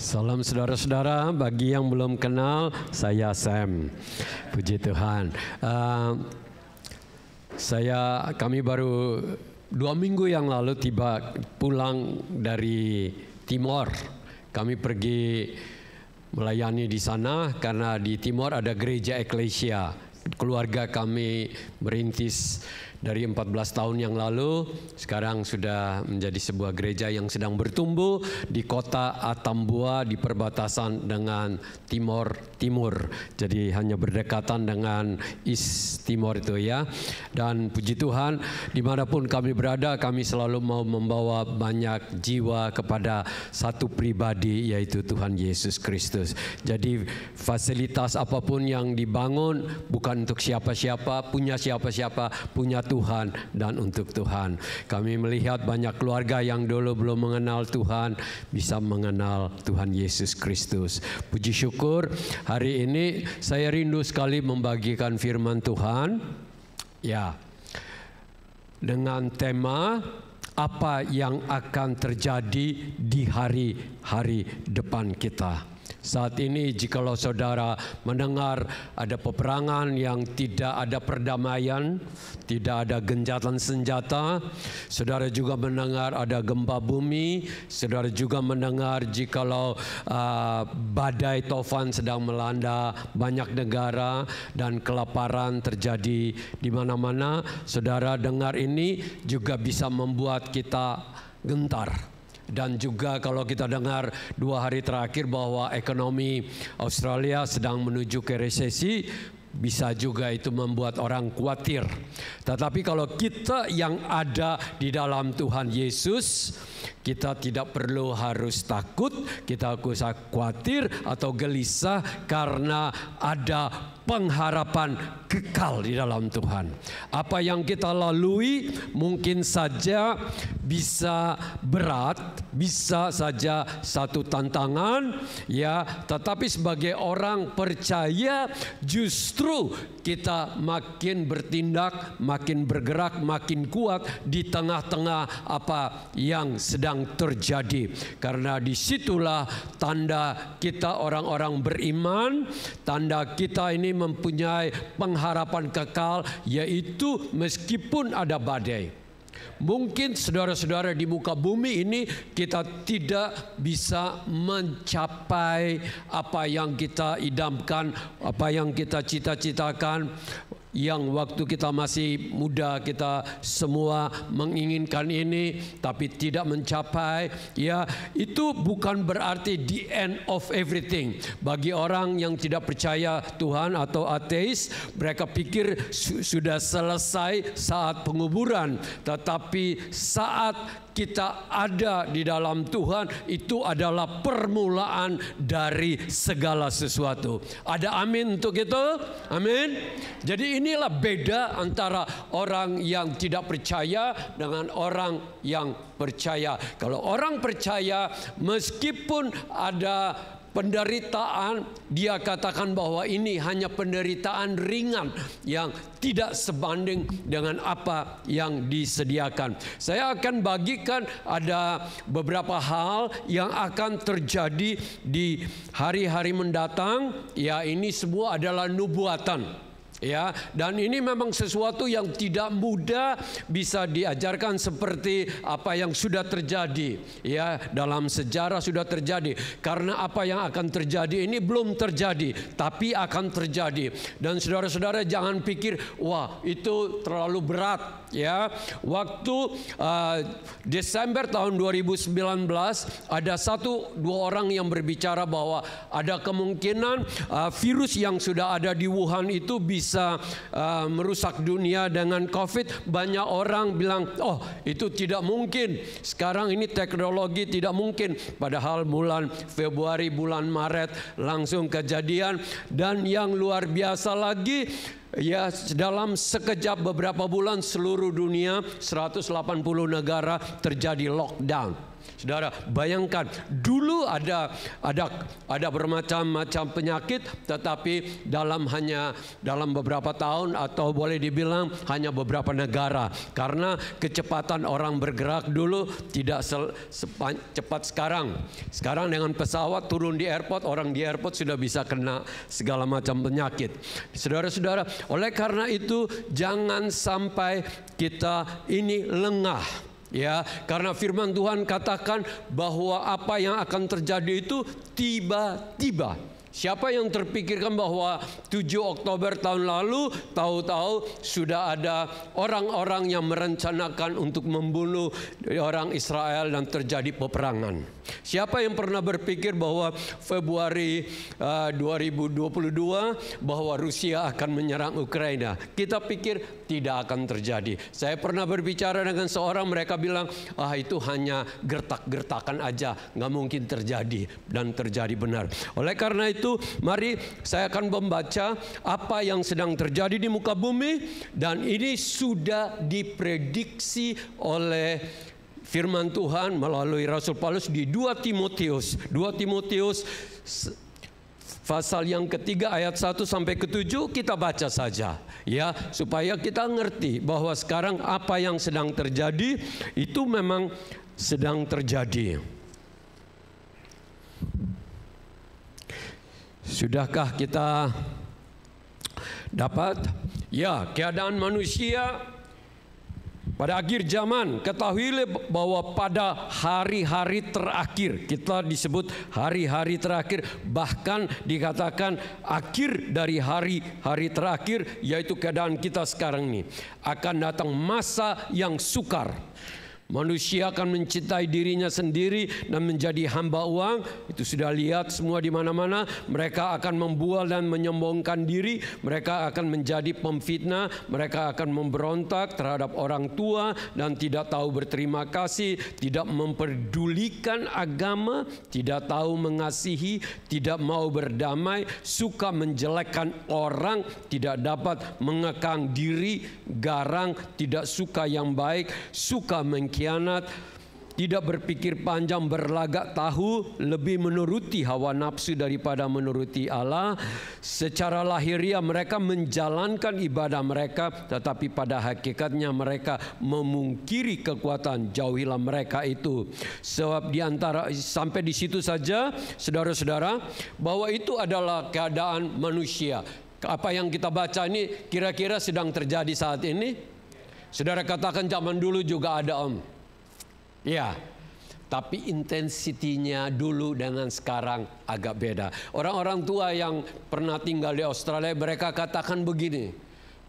Salam saudara-saudara, bagi yang belum kenal, saya Sam. Puji Tuhan. Kami baru 2 minggu yang lalu pulang dari Timor. Kami pergi melayani di sana karena di Timor ada gereja eklesia. Keluarga kami merintis dari 14 tahun yang lalu, sekarang sudah menjadi sebuah gereja yang sedang bertumbuh di kota Atambua di perbatasan dengan Timur. Jadi hanya berdekatan dengan East Timor itu ya. Dan puji Tuhan, dimanapun kami berada, kami selalu mau membawa banyak jiwa kepada satu pribadi, yaitu Tuhan Yesus Kristus. Jadi fasilitas apapun yang dibangun bukan untuk siapa-siapa, punya siapa-siapa, punya Tuhan dan untuk Tuhan. Kami melihat banyak keluarga yang dulu belum mengenal Tuhan bisa mengenal Tuhan Yesus Kristus. Puji syukur, hari ini saya rindu sekali membagikan firman Tuhan ya, dengan tema apa yang akan terjadi di hari-hari depan kita. Saat ini jikalau saudara mendengar ada peperangan yang tidak ada perdamaian, tidak ada gencatan senjata, saudara juga mendengar ada gempa bumi, saudara juga mendengar jikalau badai tofan sedang melanda banyak negara dan kelaparan terjadi di mana-mana. Saudara dengar ini juga bisa membuat kita gentar. Dan juga kalau kita dengar 2 hari terakhir bahwa ekonomi Australia sedang menuju ke resesi, bisa juga itu membuat orang khawatir. Tetapi kalau kita yang ada di dalam Tuhan Yesus, kita tidak perlu harus takut, kita usah khawatir atau gelisah karena ada pengharapan kekal di dalam Tuhan. Apa yang kita lalui mungkin saja bisa berat, bisa saja satu tantangan ya, tetapi sebagai orang percaya justru kita makin bertindak, makin bergerak, makin kuat di tengah-tengah apa yang sedang terjadi. Karena disitulah tanda kita orang-orang beriman, tanda kita ini mempunyai pengharapan kekal, yaitu meskipun ada badai. Mungkin saudara-saudara di muka bumi ini kita tidak bisa mencapai apa yang kita idamkan, apa yang kita cita-citakan. Yang waktu kita masih muda kita semua menginginkan ini tapi tidak mencapai, ya itu bukan berarti the end of everything. Bagi orang yang tidak percaya Tuhan atau ateis, mereka pikir sudah selesai saat penguburan, tetapi saat kita ada di dalam Tuhan itu adalah permulaan dari segala sesuatu. Ada amin untuk itu? Amin. Jadi inilah beda antara orang yang tidak percaya dengan orang yang percaya. Kalau orang percaya, meskipun ada penderitaan, dia katakan bahwa ini hanya penderitaan ringan yang tidak sebanding dengan apa yang disediakan. Saya akan bagikan ada beberapa hal yang akan terjadi di hari-hari mendatang. Ya, ini semua adalah nubuatan. Ya, dan ini memang sesuatu yang tidak mudah bisa diajarkan seperti apa yang sudah terjadi. Ya, dalam sejarah sudah terjadi. Karena apa yang akan terjadi ini belum terjadi, tapi akan terjadi. Dan saudara-saudara jangan pikir, wah itu terlalu berat. Ya, waktu Desember tahun 2019 ada 1-2 orang yang berbicara bahwa ada kemungkinan virus yang sudah ada di Wuhan itu bisa merusak dunia dengan COVID. Banyak orang bilang, oh itu tidak mungkin, sekarang ini teknologi tidak mungkin. Padahal bulan Februari, bulan Maret langsung kejadian. Dan yang luar biasa lagi, ya dalam sekejap beberapa bulan seluruh dunia 180 negara terjadi lockdown. Saudara, bayangkan dulu ada bermacam-macam penyakit, tetapi dalam beberapa tahun atau boleh dibilang hanya beberapa negara, karena kecepatan orang bergerak dulu tidak cepat sekarang. Sekarang dengan pesawat turun di airport, orang di airport sudah bisa kena segala macam penyakit. Saudara-saudara, oleh karena itu jangan sampai kita ini lengah. Ya, karena firman Tuhan katakan bahwa apa yang akan terjadi itu tiba-tiba. Siapa yang terpikirkan bahwa 7 Oktober tahun lalu tahu-tahu sudah ada orang-orang yang merencanakan untuk membunuh orang Israel dan terjadi peperangan? Siapa yang pernah berpikir bahwa Februari 2022 bahwa Rusia akan menyerang Ukraina? Kita pikir tidak akan terjadi. Saya pernah berbicara dengan seorang, mereka bilang, itu hanya gertak-gertakan aja, nggak mungkin terjadi, dan terjadi benar. Oleh karena itu, mari saya akan membaca apa yang sedang terjadi di muka bumi, dan ini sudah diprediksi oleh firman Tuhan melalui Rasul Paulus di 2 Timotius pasal yang ketiga ayat 1 sampai ke 7. Kita baca saja ya, supaya kita ngerti bahwa sekarang apa yang sedang terjadi itu memang sedang terjadi. Sudahkah kita dapat? Ya, keadaan manusia pada akhir zaman. Ketahuilah bahwa pada hari-hari terakhir, kita disebut hari-hari terakhir, bahkan dikatakan akhir dari hari-hari terakhir, yaitu keadaan kita sekarang ini, akan datang masa yang sukar. Manusia akan mencintai dirinya sendiri dan menjadi hamba uang. Itu sudah lihat semua di mana-mana. Mereka akan membual dan menyombongkan diri. Mereka akan menjadi pemfitnah. Mereka akan memberontak terhadap orang tua dan tidak tahu berterima kasih, tidak memperdulikan agama, tidak tahu mengasihi, tidak mau berdamai, suka menjelekkan orang, tidak dapat mengekang diri, garang, tidak suka yang baik, suka mengkhianati, tidak berpikir panjang, berlagak tahu, lebih menuruti hawa nafsu daripada menuruti Allah. Secara lahiriah mereka menjalankan ibadah mereka, tetapi pada hakikatnya mereka memungkiri kekuatan. Jauhilah mereka itu. Sebab diantara, sampai di situ saja saudara-saudara, bahwa itu adalah keadaan manusia. Apa yang kita baca ini kira-kira sedang terjadi saat ini? Saudara katakan zaman dulu juga ada, Om. Ya, tapi intensitinya dulu dengan sekarang agak beda. Orang-orang tua yang pernah tinggal di Australia, mereka katakan begini,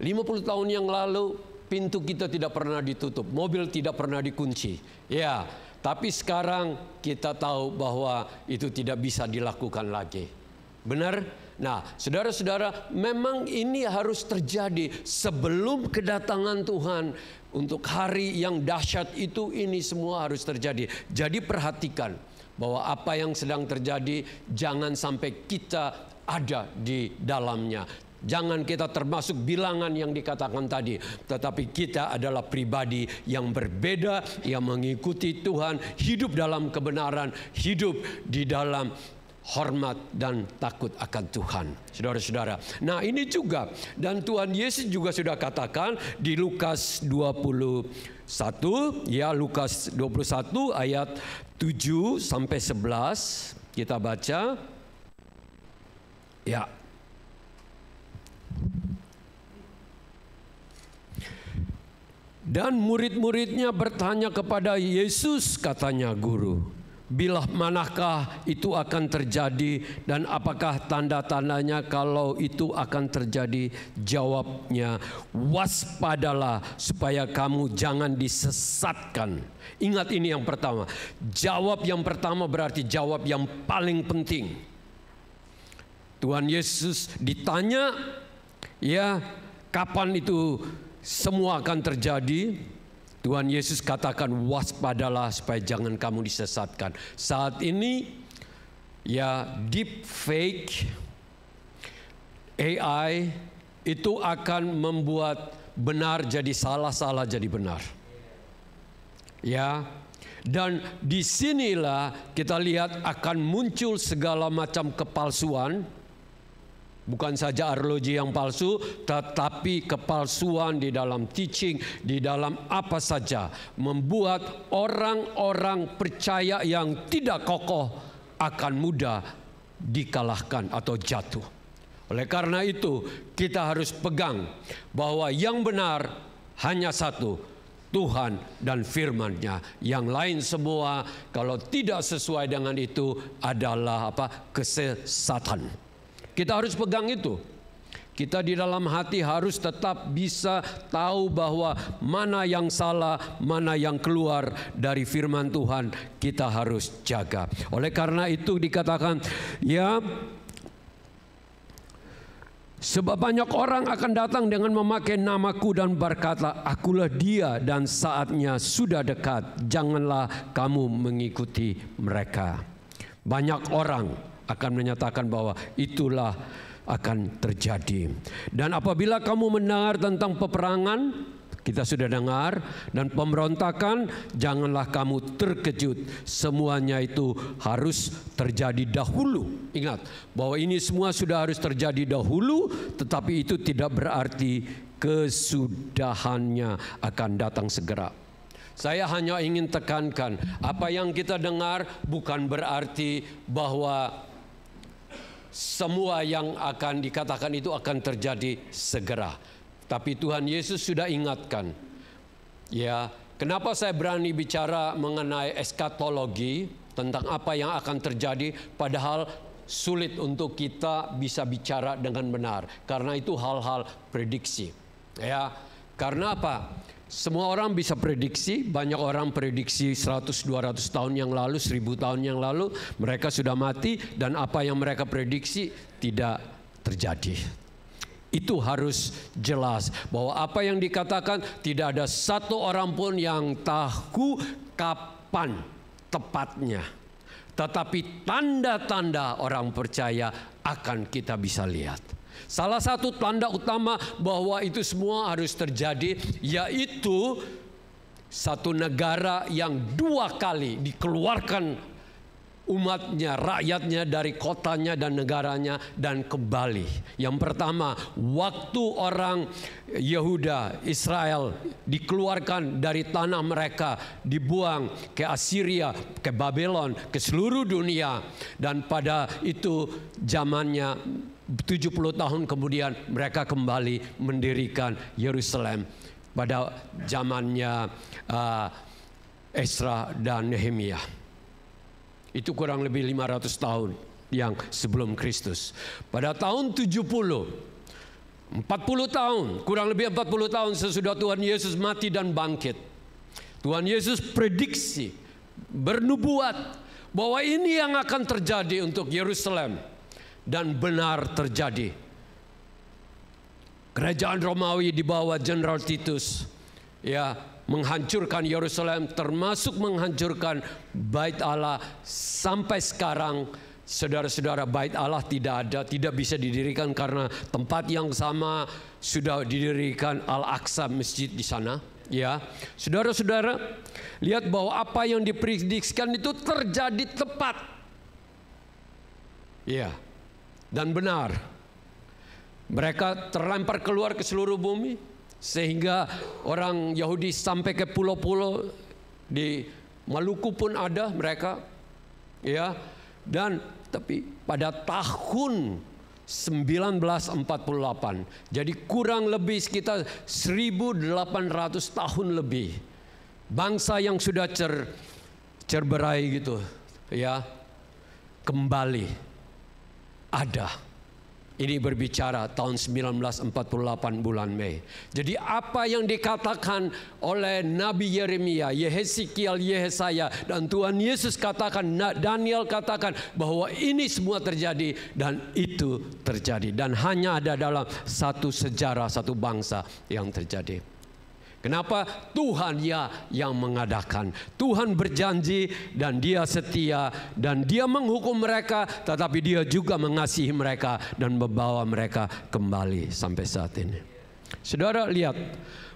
50 tahun yang lalu pintu kita tidak pernah ditutup, mobil tidak pernah dikunci. Ya, tapi sekarang kita tahu bahwa itu tidak bisa dilakukan lagi. Benar? Nah, saudara-saudara, memang ini harus terjadi sebelum kedatangan Tuhan. Untuk hari yang dahsyat itu, ini semua harus terjadi. Jadi perhatikan bahwa apa yang sedang terjadi jangan sampai kita ada di dalamnya. Jangan kita termasuk bilangan yang dikatakan tadi, tetapi kita adalah pribadi yang berbeda, yang mengikuti Tuhan, hidup dalam kebenaran, hidup di dalam hormat dan takut akan Tuhan, saudara-saudara. Nah, ini juga, dan Tuhan Yesus juga sudah katakan di Lukas 21, ya, Lukas 21 ayat 7 sampai 11, kita baca. Ya. Dan murid-muridnya bertanya kepada Yesus, katanya, Guru, bila manakah itu akan terjadi dan apakah tanda-tandanya kalau itu akan terjadi? Jawabnya, waspadalah supaya kamu jangan disesatkan. Ingat, ini yang pertama. Jawab yang pertama berarti jawab yang paling penting. Tuhan Yesus ditanya, ya, kapan itu semua akan terjadi? Tuhan Yesus katakan, waspadalah supaya jangan kamu disesatkan. Saat ini, ya, deep fake AI itu akan membuat benar jadi salah, salah jadi benar. Ya, Dan disinilah kita lihat akan muncul segala macam kepalsuan. Bukan saja arloji yang palsu, tetapi kepalsuan di dalam teaching, di dalam apa saja, membuat orang-orang percaya yang tidak kokoh akan mudah dikalahkan atau jatuh. Oleh karena itu, kita harus pegang bahwa yang benar hanya satu, Tuhan dan firman-Nya. Yang lain semua kalau tidak sesuai dengan itu adalah kesesatan. Kita harus pegang itu. Kita di dalam hati harus tetap bisa tahu bahwa mana yang salah, mana yang keluar dari firman Tuhan, kita harus jaga. Oleh karena itu dikatakan, ya, sebab banyak orang akan datang dengan memakai namaku dan berkata, akulah dia, dan saatnya sudah dekat, janganlah kamu mengikuti mereka. Banyak orang akan menyatakan bahwa itulah akan terjadi. Dan apabila kamu mendengar tentang peperangan, kita sudah dengar, dan pemberontakan, janganlah kamu terkejut. Semuanya itu harus terjadi dahulu. Ingat bahwa ini semua sudah harus terjadi dahulu, tetapi itu tidak berarti kesudahannya akan datang segera. Saya hanya ingin tekankan, apa yang kita dengar bukan berarti bahwa semua yang akan dikatakan itu akan terjadi segera. Tapi Tuhan Yesus sudah ingatkan. Ya, kenapa saya berani bicara mengenai eskatologi, tentang apa yang akan terjadi, padahal sulit untuk kita bisa bicara dengan benar. Karena itu hal-hal prediksi. Ya, karena apa? Semua orang bisa prediksi, banyak orang prediksi 100-200 tahun yang lalu, 1000 tahun yang lalu, mereka sudah mati dan apa yang mereka prediksi tidak terjadi. Itu harus jelas bahwa apa yang dikatakan tidak ada satu orang pun yang tahu kapan tepatnya. Tetapi tanda-tanda orang percaya akan kita bisa lihat. Salah satu tanda utama bahwa itu semua harus terjadi, yaitu satu negara yang 2 kali dikeluarkan umatnya, rakyatnya dari kotanya dan negaranya dan kembali. Yang pertama, waktu orang Yehuda, Israel dikeluarkan dari tanah mereka, dibuang ke Assyria, ke Babylon, ke seluruh dunia. Dan pada itu zamannya 70 tahun kemudian mereka kembali mendirikan Yerusalem pada zamannya Ezra dan Nehemia. Itu kurang lebih 500 tahun yang sebelum Kristus. Pada tahun 70, 40 tahun, kurang lebih 40 tahun sesudah Tuhan Yesus mati dan bangkit, Tuhan Yesus prediksi, bernubuat bahwa ini yang akan terjadi untuk Yerusalem. Dan benar terjadi. Kerajaan Romawi di bawah Jenderal Titus, ya, menghancurkan Yerusalem, termasuk menghancurkan Bait Allah. Sampai sekarang, saudara-saudara, Bait Allah tidak ada, tidak bisa didirikan karena tempat yang sama sudah didirikan Al-Aqsa, masjid di sana. Ya, saudara-saudara, lihat bahwa apa yang diprediksikan itu terjadi tepat. Ya. Dan benar, mereka terlempar keluar ke seluruh bumi, sehingga orang Yahudi sampai ke pulau-pulau di Maluku pun ada mereka, ya. Dan tapi pada tahun 1948, jadi kurang lebih sekitar 1800 tahun lebih, bangsa yang sudah cerberai gitu, ya, kembali. Ada. Ini berbicara tahun 1948 bulan Mei. Jadi apa yang dikatakan oleh Nabi Yeremia, Yeheskiel, Yesaya, dan Tuhan Yesus katakan, Daniel katakan bahwa ini semua terjadi dan itu terjadi. Dan hanya ada dalam satu sejarah, satu bangsa yang terjadi. Kenapa? Tuhan yang mengadakan. Tuhan berjanji dan Dia setia dan Dia menghukum mereka, tetapi Dia juga mengasihi mereka dan membawa mereka kembali sampai saat ini. Saudara lihat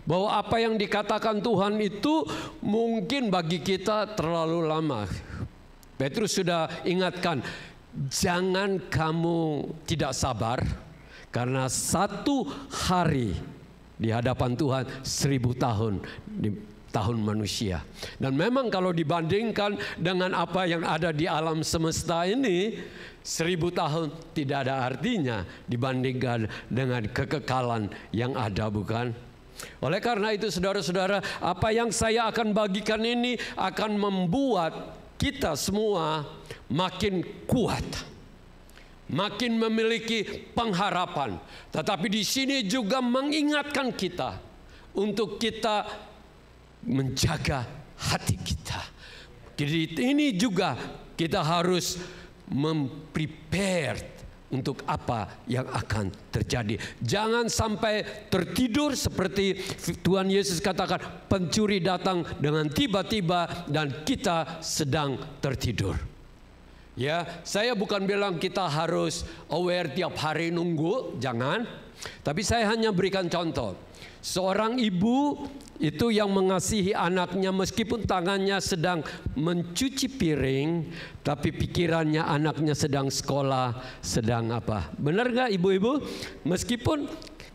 bahwa apa yang dikatakan Tuhan itu mungkin bagi kita terlalu lama. Petrus sudah ingatkan, jangan kamu tidak sabar, karena satu hari di hadapan Tuhan 1000 tahun di tahun manusia. Dan memang kalau dibandingkan dengan apa yang ada di alam semesta ini, 1000 tahun tidak ada artinya dibandingkan dengan kekekalan yang ada, bukan? Oleh karena itu saudara-saudara, apa yang saya akan bagikan ini akan membuat kita semua makin kuat, makin memiliki pengharapan. Tetapi di sini juga mengingatkan kita untuk kita menjaga hati kita. Jadi ini juga kita harus memprepare untuk apa yang akan terjadi. Jangan sampai tertidur seperti Tuhan Yesus katakan, pencuri datang dengan tiba-tiba dan kita sedang tertidur. Ya, saya bukan bilang kita harus aware tiap hari nunggu, jangan. Tapi saya hanya berikan contoh. Seorang ibu itu yang mengasihi anaknya meskipun tangannya sedang mencuci piring, tapi pikirannya anaknya sedang sekolah, sedang apa? Benar gak ibu-ibu? Meskipun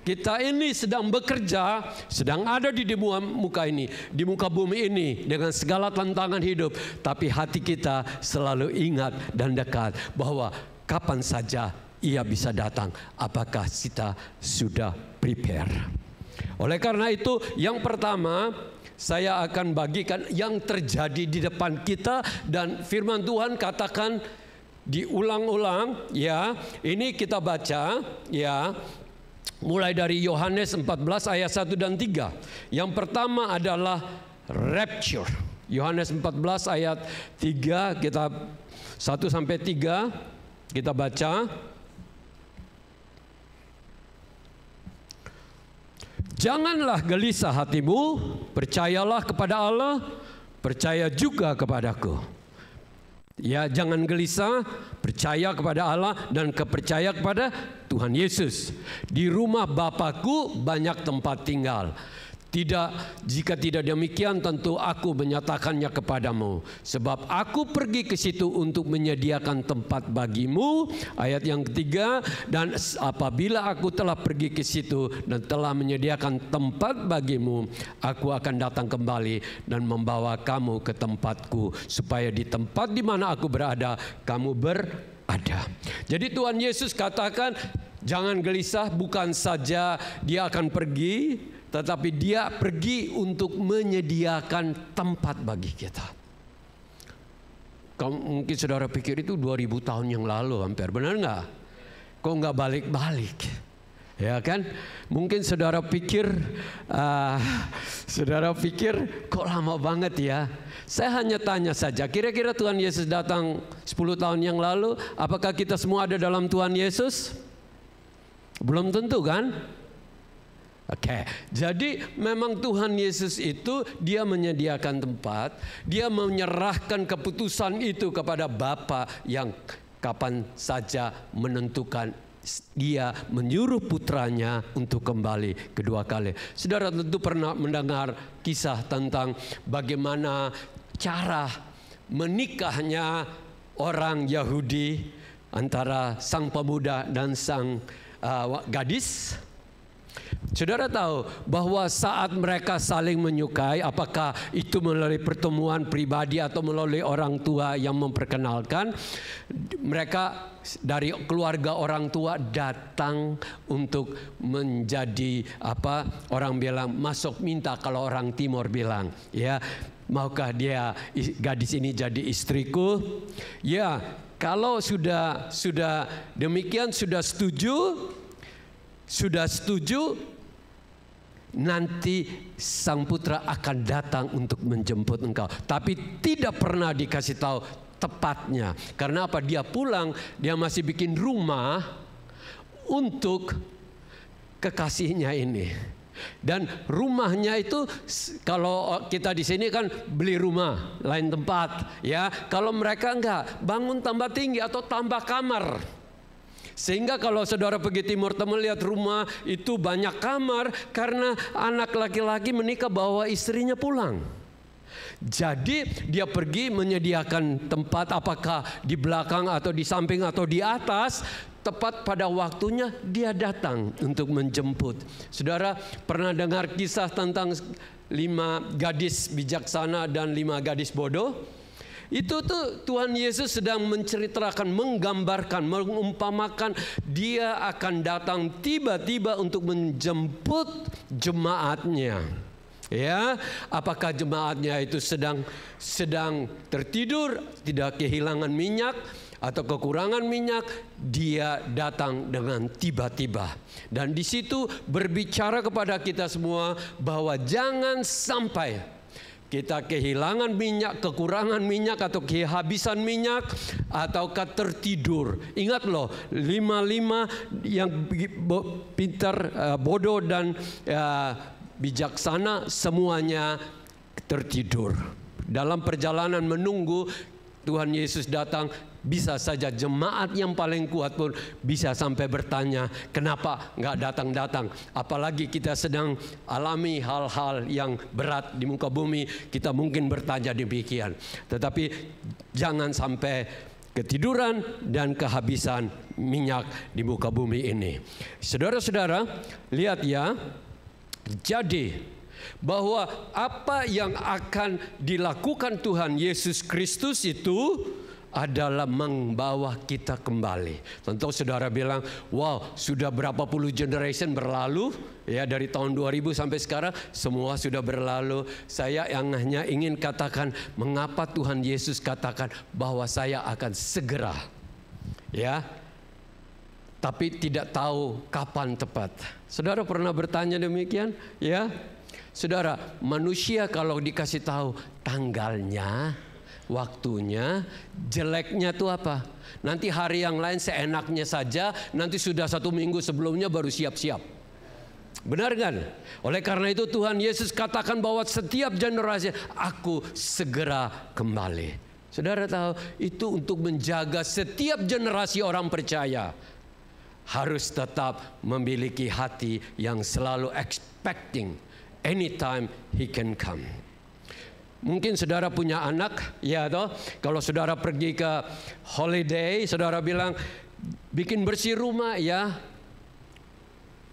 kita ini sedang bekerja, sedang ada di muka ini, di muka bumi ini dengan segala tantangan hidup, tapi hati kita selalu ingat dan dekat bahwa kapan saja ia bisa datang. Apakah kita sudah prepare? Oleh karena itu, yang pertama saya akan bagikan yang terjadi di depan kita, dan firman Tuhan katakan diulang-ulang, ya. Ini kita baca, ya. Mulai dari Yohanes 14 ayat 1 dan 3. Yang pertama adalah rapture. Yohanes 14 ayat 3, kita 1 sampai 3 kita baca. Janganlah gelisah hatimu, percayalah kepada Allah, percaya juga kepadaku. Ya, jangan gelisah, percaya kepada Allah dan percaya kepada Tuhan Yesus. Di rumah Bapakku banyak tempat tinggal. Jika tidak demikian tentu aku menyatakannya kepadamu. Sebab aku pergi ke situ untuk menyediakan tempat bagimu. Ayat yang ketiga, dan apabila aku telah pergi ke situ dan telah menyediakan tempat bagimu, aku akan datang kembali dan membawa kamu ke tempatku, supaya di tempat di mana aku berada, kamu berada. Jadi Tuhan Yesus katakan, jangan gelisah, bukan saja dia akan pergi, tetapi dia pergi untuk menyediakan tempat bagi kita. Mungkin saudara pikir itu 2000 tahun yang lalu hampir, benar nggak? Kok nggak balik-balik? Ya kan? Mungkin saudara pikir kok lama banget ya? Saya hanya tanya saja, kira-kira Tuhan Yesus datang 10 tahun yang lalu, apakah kita semua ada dalam Tuhan Yesus? Belum tentu kan? Oke, jadi memang Tuhan Yesus itu dia menyediakan tempat, dia menyerahkan keputusan itu kepada Bapa yang kapan saja menentukan. Dia menyuruh putranya untuk kembali kedua kali. Saudara tentu pernah mendengar kisah tentang bagaimana cara menikahnya orang Yahudi antara sang pemuda dan sang gadis. Saudara tahu bahwa saat mereka saling menyukai, apakah itu melalui pertemuan pribadi atau melalui orang tua yang memperkenalkan, mereka dari keluarga orang tua datang untuk menjadi apa orang bilang masuk minta, kalau orang timur bilang, ya, maukah dia gadis ini jadi istriku? Ya, kalau sudah demikian, sudah setuju, nanti sang putra akan datang untuk menjemput engkau. Tapi tidak pernah dikasih tahu tepatnya. Karena apa? Dia pulang, dia masih bikin rumah untuk kekasihnya ini. Dan rumahnya itu, kalau kita di sini kan beli rumah lain tempat, ya. Kalau mereka enggak, bangun tambah tinggi atau tambah kamar. Sehingga kalau saudara pergi Timur Tengah lihat rumah itu banyak kamar karena anak laki-laki menikah bawa istrinya pulang. Jadi dia pergi menyediakan tempat, apakah di belakang atau di samping atau di atas. Tepat pada waktunya dia datang untuk menjemput. Saudara pernah dengar kisah tentang 5 gadis bijaksana dan 5 gadis bodoh? Itu tuh Tuhan Yesus sedang menceritakan, menggambarkan, mengumpamakan dia akan datang tiba-tiba untuk menjemput jemaatnya. Ya, apakah jemaatnya itu sedang tertidur, tidak kehilangan minyak atau kekurangan minyak, dia datang dengan tiba-tiba. Dan di situ berbicara kepada kita semua bahwa jangan sampai kita kehilangan minyak, kekurangan minyak atau kehabisan minyak ataukah tertidur. Ingat loh, 5 yang pintar, bodoh dan bijaksana semuanya tertidur. Dalam perjalanan menunggu Tuhan Yesus datang, bisa saja jemaat yang paling kuat pun bisa sampai bertanya, kenapa nggak datang-datang? Apalagi kita sedang alami hal-hal yang berat di muka bumi, kita mungkin bertanya demikian. Tetapi jangan sampai ketiduran dan kehabisan minyak di muka bumi ini. Saudara-saudara, lihat ya. Jadi bahwa apa yang akan dilakukan Tuhan Yesus Kristus itu adalah membawa kita kembali. Tentu saudara bilang, wow, sudah berapa puluh generation berlalu ya, dari tahun 2000 sampai sekarang semua sudah berlalu. Saya yang hanya ingin katakan, mengapa Tuhan Yesus katakan bahwa saya akan segera, ya, tapi tidak tahu kapan tepat. Saudara pernah bertanya demikian? Ya, saudara, manusia kalau dikasih tahu tanggalnya, waktunya, jeleknya itu apa? Nanti hari yang lain seenaknya saja, nanti sudah 1 minggu sebelumnya baru siap-siap. Benar kan? Oleh karena itu Tuhan Yesus katakan bahwa setiap generasi aku segera kembali. Saudara tahu, itu untuk menjaga setiap generasi orang percaya harus tetap memiliki hati yang selalu expecting anytime he can come. Mungkin saudara punya anak, ya toh, kalau saudara pergi ke holiday, saudara bilang bikin bersih rumah ya.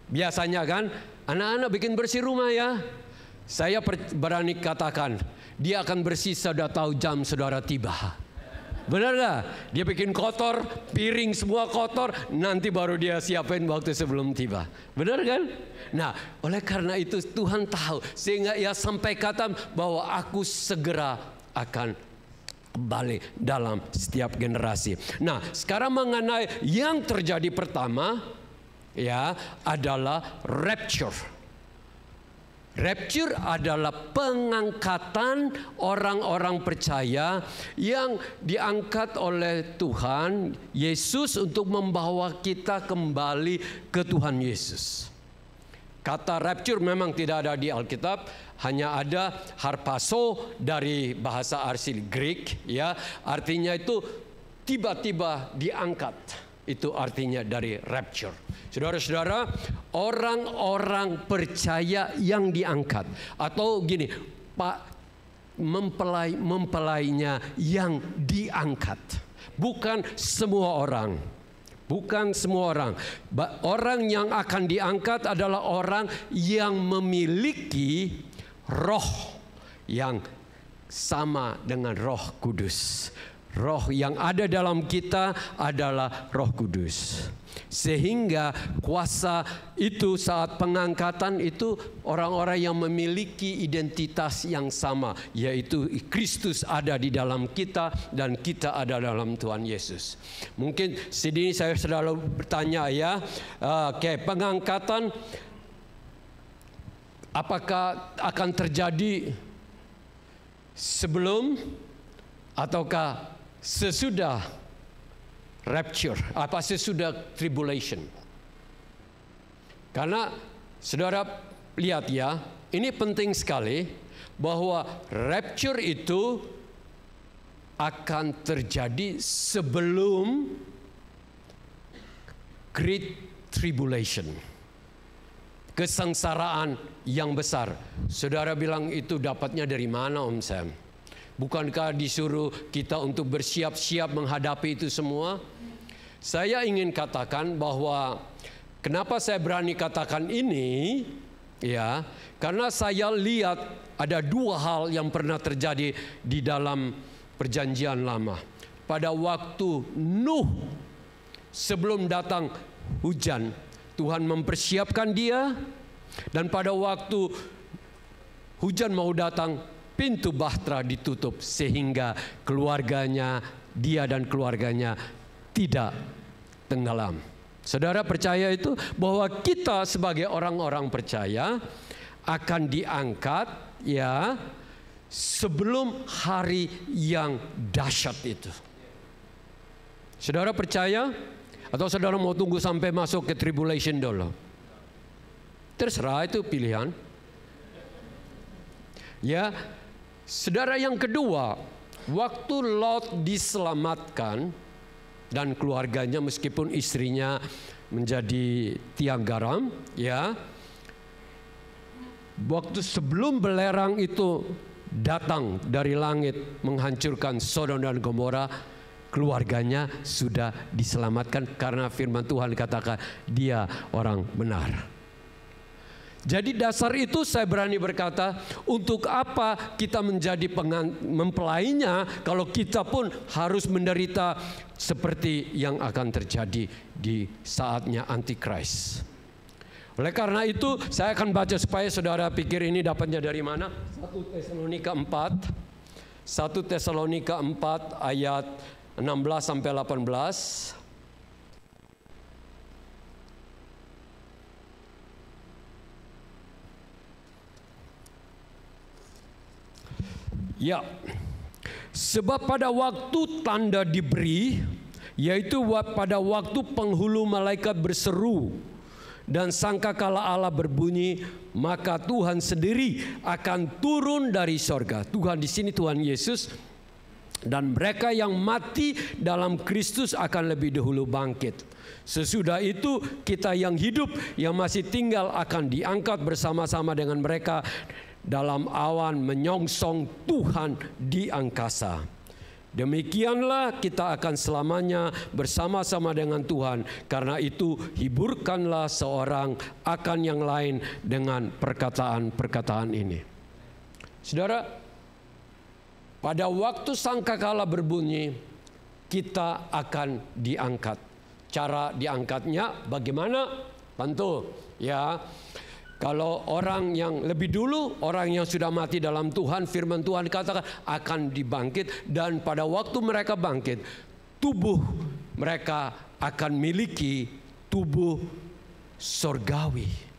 Biasanya kan anak-anak bikin bersih rumah ya. Saya berani katakan dia akan bersih sudah tahu jam saudara tiba. Benar gak? Dia bikin kotor, piring semua kotor, nanti baru dia siapin waktu sebelum tiba. Benar kan? Nah, oleh karena itu Tuhan tahu, sehingga ia sampai kata bahwa aku segera akan kembali dalam setiap generasi. Nah, sekarang mengenai yang terjadi pertama, ya, adalah rapture. Rapture adalah pengangkatan orang-orang percaya yang diangkat oleh Tuhan Yesus untuk membawa kita kembali ke Tuhan Yesus. Kata rapture memang tidak ada di Alkitab, hanya ada harpazo dari bahasa asli Greek, ya, artinya itu tiba-tiba diangkat. Itu artinya dari rapture. Saudara-saudara, orang-orang percaya yang diangkat, atau gini, Pak, mempelainya yang diangkat. Bukan semua orang. Bukan semua orang. Orang yang akan diangkat adalah orang yang memiliki roh yang sama dengan Roh Kudus. Roh yang ada dalam kita adalah Roh Kudus. Sehingga kuasa itu saat pengangkatan itu orang-orang yang memiliki identitas yang sama, yaitu Kristus ada di dalam kita dan kita ada dalam Tuhan Yesus. Mungkin sini saya selalu bertanya ya, pengangkatan apakah akan terjadi sebelum ataukah sesudah rapture, apa sesudah tribulation? Karena saudara lihat ya, ini penting sekali bahwa rapture itu akan terjadi sebelum Great Tribulation. Kesengsaraan yang besar. Saudara bilang itu dapatnya dari mana, Om Sam? Bukankah disuruh kita untuk bersiap-siap menghadapi itu semua? Saya ingin katakan bahwa kenapa saya berani katakan ini? Ya, karena saya lihat ada dua hal yang pernah terjadi di dalam Perjanjian Lama. Pada waktu Nuh sebelum datang hujan, Tuhan mempersiapkan dia, dan pada waktu hujan mau datang, pintu bahtera ditutup sehingga keluarganya, dia dan keluarganya tidak tenggelam. Saudara percaya itu bahwa kita sebagai orang-orang percaya akan diangkat ya sebelum hari yang dahsyat itu. Saudara percaya atau saudara mau tunggu sampai masuk ke tribulation dulu? Terserah, itu pilihan. Ya, saudara, yang kedua, waktu Lot diselamatkan dan keluarganya meskipun istrinya menjadi tiang garam, ya. Waktu sebelum belerang itu datang dari langit menghancurkan Sodom dan Gomora, keluarganya sudah diselamatkan karena firman Tuhan katakan dia orang benar. Jadi dasar itu saya berani berkata, untuk apa kita menjadi mempelainya kalau kita pun harus menderita seperti yang akan terjadi di saatnya Antikris. Oleh karena itu saya akan baca supaya saudara pikir ini dapatnya dari mana. 1 Tesalonika 4 ayat 16 sampai 18. Ya, sebab pada waktu tanda diberi, yaitu pada waktu penghulu malaikat berseru dan sangkakala Allah berbunyi, maka Tuhan sendiri akan turun dari sorga. Tuhan di sini Tuhan Yesus, dan mereka yang mati dalam Kristus akan lebih dahulu bangkit. Sesudah itu kita yang hidup yang masih tinggal akan diangkat bersama-sama dengan mereka dalam awan menyongsong Tuhan di angkasa. Demikianlah kita akan selamanya bersama-sama dengan Tuhan. Karena itu hiburkanlah seorang akan yang lain dengan perkataan-perkataan ini. Saudara, pada waktu sangkakala berbunyi, kita akan diangkat. Cara diangkatnya bagaimana? Tentu ya, kalau orang yang lebih dulu, orang yang sudah mati dalam Tuhan, firman Tuhan katakan akan dibangkit, dan pada waktu mereka bangkit, tubuh mereka akan miliki tubuh sorgawi.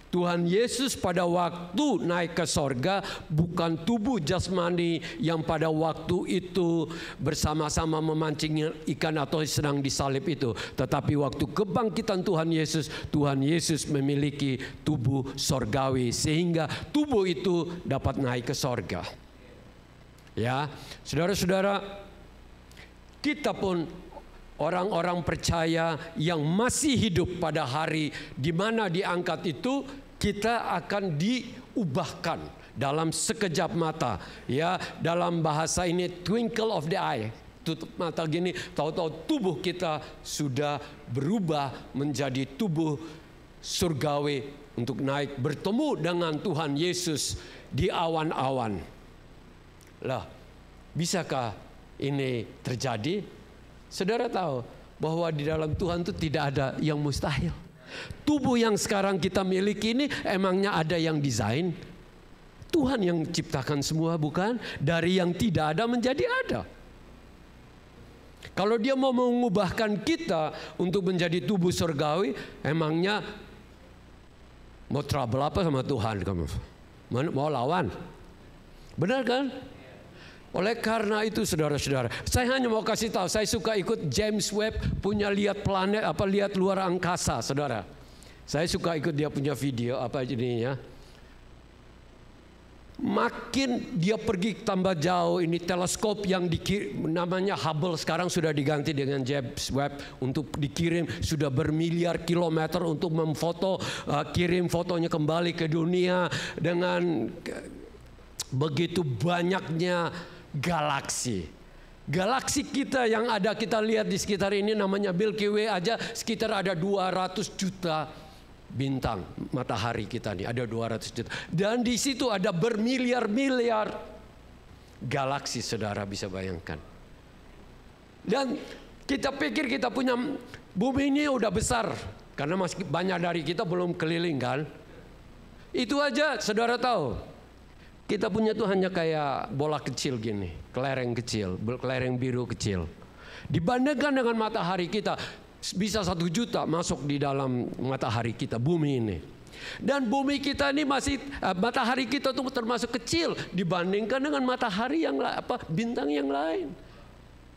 Tuhan Yesus pada waktu naik ke sorga bukan tubuh jasmani yang pada waktu itu bersama-sama memancing ikan atau sedang disalib itu. Tetapi waktu kebangkitan Tuhan Yesus memiliki tubuh sorgawi sehingga tubuh itu dapat naik ke sorga. Ya, saudara-saudara, kita pun orang-orang percaya yang masih hidup pada hari di mana diangkat itu, kita akan diubahkan dalam sekejap mata. Ya, dalam bahasa ini twinkle of the eye. Tutup mata gini, tahu-tahu tubuh kita sudah berubah menjadi tubuh surgawi untuk naik bertemu dengan Tuhan Yesus di awan-awan. Lah, bisakah ini terjadi? Saudara tahu bahwa di dalam Tuhan itu tidak ada yang mustahil. Tubuh yang sekarang kita miliki ini emangnya ada yang desain? Tuhan yang ciptakan semua, bukan? Dari yang tidak ada menjadi ada. Kalau dia mau mengubahkan kita untuk menjadi tubuh surgawi, emangnya mau trouble apa sama Tuhan kamu? Mau lawan? Benar kan? Oleh karena itu saudara-saudara, saya hanya mau kasih tahu, saya suka ikut James Webb punya lihat planet, lihat luar angkasa, saudara. Saya suka ikut dia punya video, jadinya. makin dia pergi tambah jauh. Ini teleskop yang namanya Hubble sekarang sudah diganti dengan James Webb untuk dikirim sudah bermiliar kilometer untuk memfoto, kirim fotonya kembali ke dunia dengan begitu banyaknya galaksi. Galaksi kita yang ada kita lihat di sekitar ini namanya Milky Way aja sekitar ada 200 juta bintang. Matahari kita nih ada 200 juta. Dan di situ ada bermiliar-miliar galaksi, saudara bisa bayangkan. Dan kita pikir kita punya bumi ini udah besar. Karena masih banyak dari kita belum keliling kan. Itu aja saudara tahu. Kita punya tuh hanya kayak bola kecil gini. Kelereng kecil, kelereng biru kecil. Dibandingkan dengan matahari kita. Bisa 1 juta masuk di dalam matahari kita, bumi ini. Dan bumi kita ini masih, matahari kita tuh termasuk kecil dibandingkan dengan matahari yang bintang yang lain.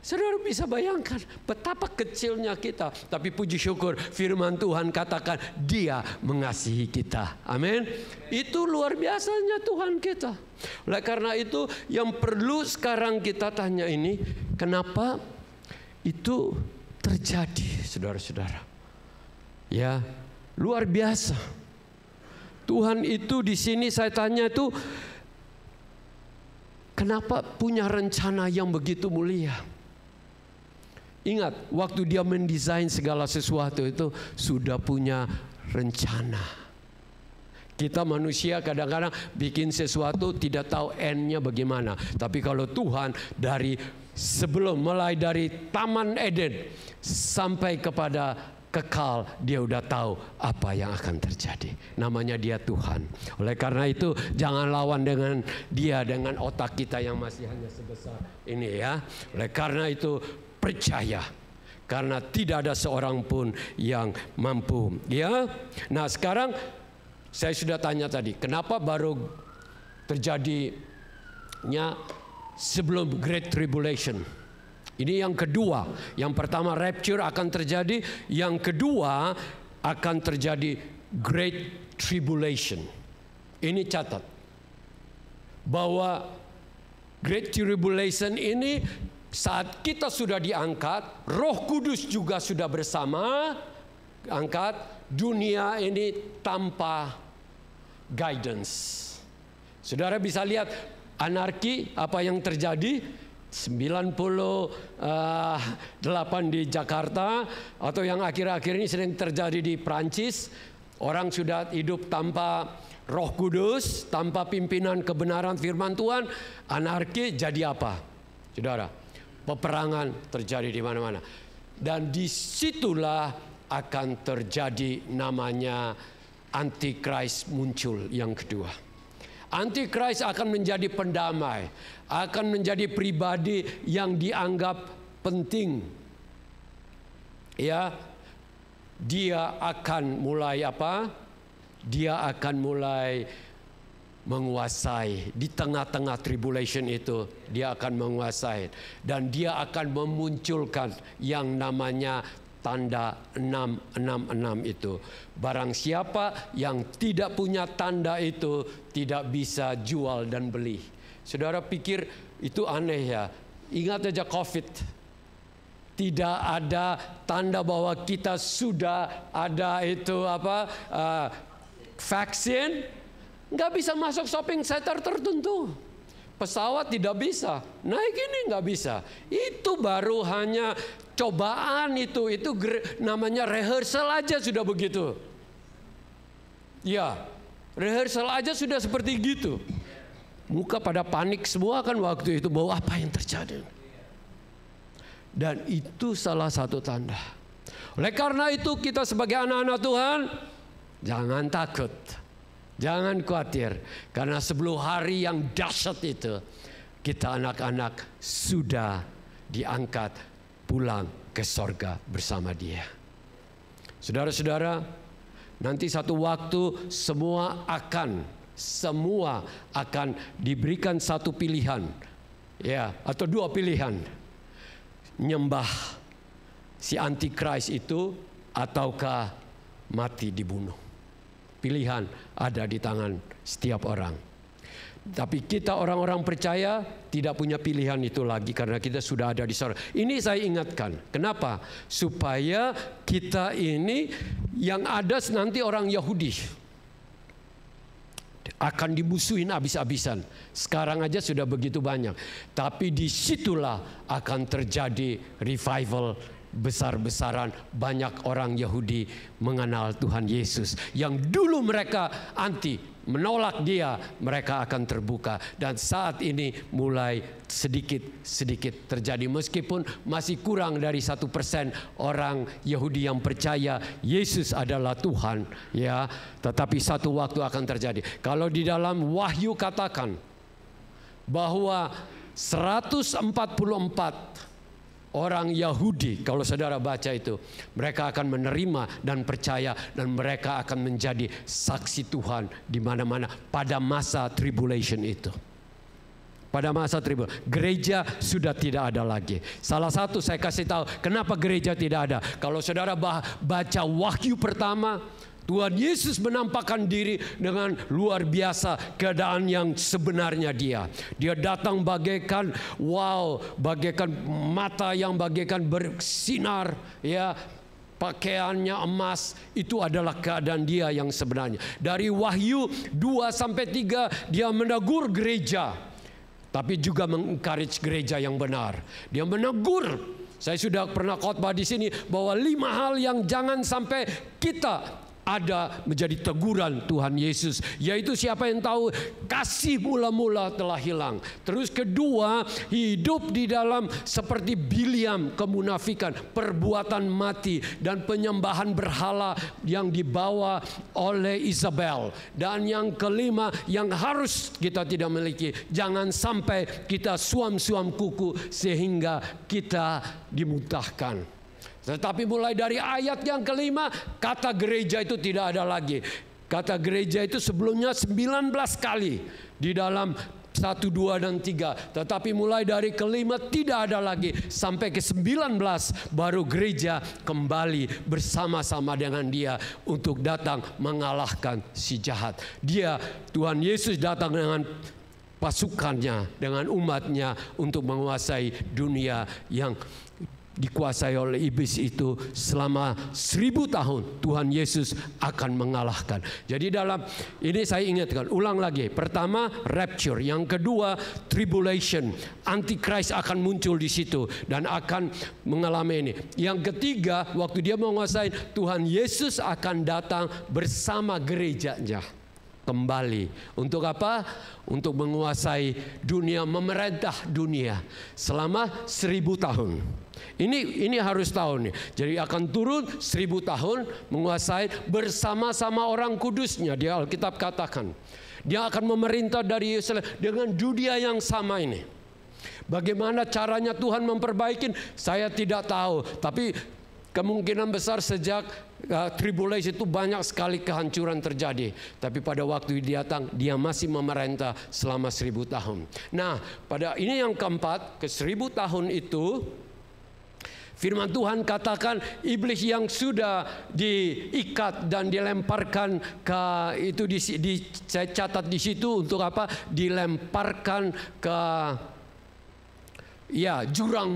Saudara bisa bayangkan betapa kecilnya kita. Tapi puji syukur firman Tuhan katakan Dia mengasihi kita. Amin. Itu luar biasanya Tuhan kita. Oleh karena itu yang perlu sekarang kita tanya ini, kenapa itu terjadi, saudara-saudara? Ya, luar biasa. Tuhan itu di sini saya tanya itu, kenapa punya rencana yang begitu mulia? Ingat, waktu Dia mendesain segala sesuatu itu sudah punya rencana. Kita manusia kadang-kadang bikin sesuatu tidak tahu end-nya bagaimana. Tapi kalau Tuhan dari mulai dari Taman Eden sampai kepada kekal, Dia udah tahu apa yang akan terjadi. Namanya Dia Tuhan. Oleh karena itu jangan lawan dengan Dia dengan otak kita yang masih hanya sebesar ini ya. Oleh karena itu percaya. Karena tidak ada seorang pun yang mampu ya. Nah sekarang saya sudah tanya tadi, kenapa baru terjadinya sebelum Great Tribulation? Ini yang kedua. Yang pertama rapture akan terjadi, yang kedua akan terjadi Great Tribulation. Ini catat bahwa Great Tribulation ini saat kita sudah diangkat, Roh Kudus juga sudah bersama angkat, dunia ini tanpa guidance. Saudara bisa lihat anarki apa yang terjadi 98 di Jakarta atau yang akhir-akhir ini sedang terjadi di Prancis. Orang sudah hidup tanpa Roh Kudus, tanpa pimpinan kebenaran firman Tuhan. Anarki jadi apa? Saudara, peperangan terjadi di mana-mana. Dan disitulah akan terjadi namanya Antikris muncul yang kedua. Antikris akan menjadi pendamai, akan menjadi pribadi yang dianggap penting. Ya, dia akan mulai apa? Dia akan mulai menguasai di tengah-tengah tribulation itu. Dia akan menguasai dan dia akan memunculkan yang namanya tanda 666 itu. Barang siapa yang tidak punya tanda itu tidak bisa jual dan beli. Saudara pikir itu aneh ya? Ingat aja COVID. Tidak ada tanda bahwa kita sudah ada itu vaksin. Nggak bisa masuk shopping center tertentu. Pesawat tidak bisa, naik ini nggak bisa. Itu baru hanya cobaan itu namanya rehearsal aja sudah begitu. Ya, rehearsal aja sudah seperti gitu. Muka pada panik semua kan waktu itu, bahwa apa yang terjadi. Dan itu salah satu tanda. Oleh karena itu kita sebagai anak-anak Tuhan, jangan takut. Jangan khawatir, karena sebelum hari yang dahsyat itu, kita anak-anak sudah diangkat pulang ke sorga bersama Dia. Saudara-saudara, nanti satu waktu semua akan diberikan satu pilihan, ya, atau dua pilihan, nyembah si Antikris itu ataukah mati dibunuh. Pilihan ada di tangan setiap orang. Tapi kita orang-orang percaya tidak punya pilihan itu lagi karena kita sudah ada di sorga. Ini saya ingatkan. Kenapa? Supaya kita ini yang ada nanti orang Yahudi akan dimusuhin habis-habisan. Sekarang aja sudah begitu banyak. Tapi disitulah akan terjadi revival besar-besaran. Banyak orang Yahudi mengenal Tuhan Yesus. Yang dulu mereka anti, menolak dia, mereka akan terbuka. Dan saat ini mulai sedikit-sedikit terjadi. Meskipun masih kurang dari 1% orang Yahudi yang percaya Yesus adalah Tuhan, ya, tetapi satu waktu akan terjadi. Kalau di dalam Wahyu katakan bahwa 144 orang Yahudi, kalau saudara baca itu, mereka akan menerima dan percaya, dan mereka akan menjadi saksi Tuhan di mana-mana pada masa tribulation itu. Pada masa tribulation, gereja sudah tidak ada lagi. Salah satu saya kasih tahu kenapa gereja tidak ada. Kalau saudara baca Wahyu pertama, Tuhan Yesus menampakkan diri dengan luar biasa keadaan yang sebenarnya dia. Dia datang bagaikan bagaikan mata yang bagaikan bersinar, ya. Pakaiannya emas, itu adalah keadaan dia yang sebenarnya. Dari Wahyu 2-3 dia menegur gereja, tapi juga mengencourage gereja yang benar. Dia menegur. Saya sudah pernah khotbah di sini bahwa 5 hal yang jangan sampai kita ada menjadi teguran Tuhan Yesus, yaitu siapa yang tahu kasih mula-mula telah hilang. Terus kedua, hidup di dalam seperti Biliam, kemunafikan, perbuatan mati dan penyembahan berhala yang dibawa oleh Isabel. Dan yang kelima yang harus kita tidak miliki, jangan sampai kita suam-suam kuku sehingga kita dimuntahkan. Tetapi mulai dari ayat yang kelima, kata gereja itu tidak ada lagi. Kata gereja itu sebelumnya 19 kali di dalam 1, 2, dan 3. Tetapi mulai dari kelima tidak ada lagi. Sampai ke 19 baru gereja kembali bersama-sama dengan dia untuk datang mengalahkan si jahat. Tuhan Yesus datang dengan pasukannya, dengan umatnya untuk menguasai dunia yang dikuasai oleh iblis itu selama 1000 tahun. Tuhan Yesus akan mengalahkan. Jadi dalam ini saya ingatkan, ulang lagi. Pertama, rapture. Yang kedua, tribulation. Antichrist akan muncul di situ dan akan mengalami ini. Yang ketiga, waktu dia menguasai, Tuhan Yesus akan datang bersama gerejanya kembali. Untuk apa? Untuk menguasai dunia, memerintah dunia selama 1000 tahun. Ini harus tahu nih. Jadi akan turun 1000 tahun menguasai bersama-sama orang kudusnya. Di Alkitab katakan dia akan memerintah dari Yerusalem dengan dunia yang sama ini. Bagaimana caranya Tuhan memperbaiki? Saya tidak tahu. Tapi kemungkinan besar sejak tribulasi itu banyak sekali kehancuran terjadi. Tapi pada waktu dia datang, dia masih memerintah selama 1000 tahun. Nah, pada ini yang keempat, ke 1000 tahun itu, firman Tuhan katakan iblis yang sudah diikat dan dilemparkan ke itu saya catat di situ untuk apa? Dilemparkan ke jurang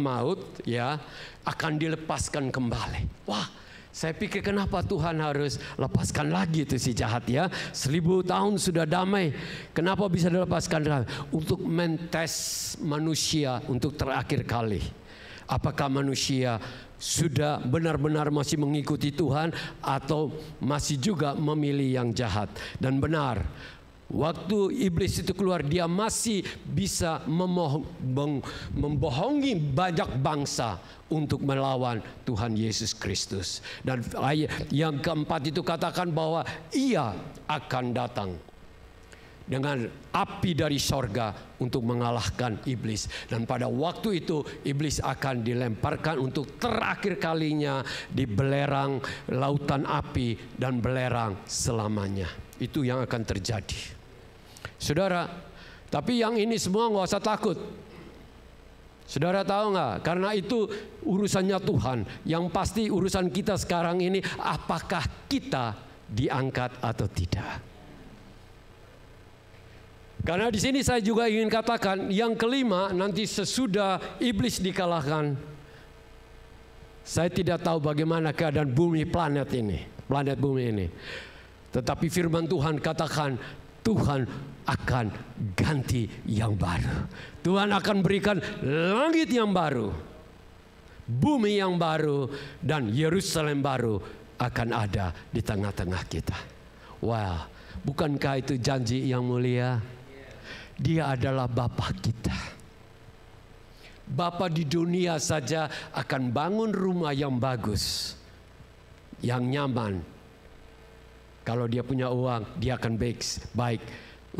maut ya, akan dilepaskan kembali. Wah, saya pikir kenapa Tuhan harus lepaskan lagi itu si jahat ya? 1000 tahun sudah damai. Kenapa bisa dilepaskan? Untuk mentes manusia untuk terakhir kali. Apakah manusia sudah benar-benar masih mengikuti Tuhan atau masih juga memilih yang jahat? Dan benar, waktu iblis itu keluar, dia masih bisa membohongi banyak bangsa untuk melawan Tuhan Yesus Kristus. Dan ayat yang keempat itu katakan bahwa ia akan datang dengan api dari sorga untuk mengalahkan iblis. Dan pada waktu itu iblis akan dilemparkan untuk terakhir kalinya di belerang lautan api dan belerang selamanya. Itu yang akan terjadi. Saudara, tapi yang ini semua nggak usah takut. Saudara tahu nggak? Karena itu urusannya Tuhan. Yang pasti urusan kita sekarang ini, apakah kita diangkat atau tidak. Karena di sini saya juga ingin katakan yang kelima, nanti sesudah iblis dikalahkan, saya tidak tahu bagaimana keadaan bumi planet bumi ini. Tetapi firman Tuhan katakan Tuhan akan ganti yang baru. Tuhan akan berikan langit yang baru, bumi yang baru, dan Yerusalem baru akan ada di tengah-tengah kita. Wah, bukankah itu janji yang mulia? Dia adalah Bapa kita. Bapa di dunia saja akan bangun rumah yang bagus, yang nyaman. Kalau dia punya uang, dia akan baik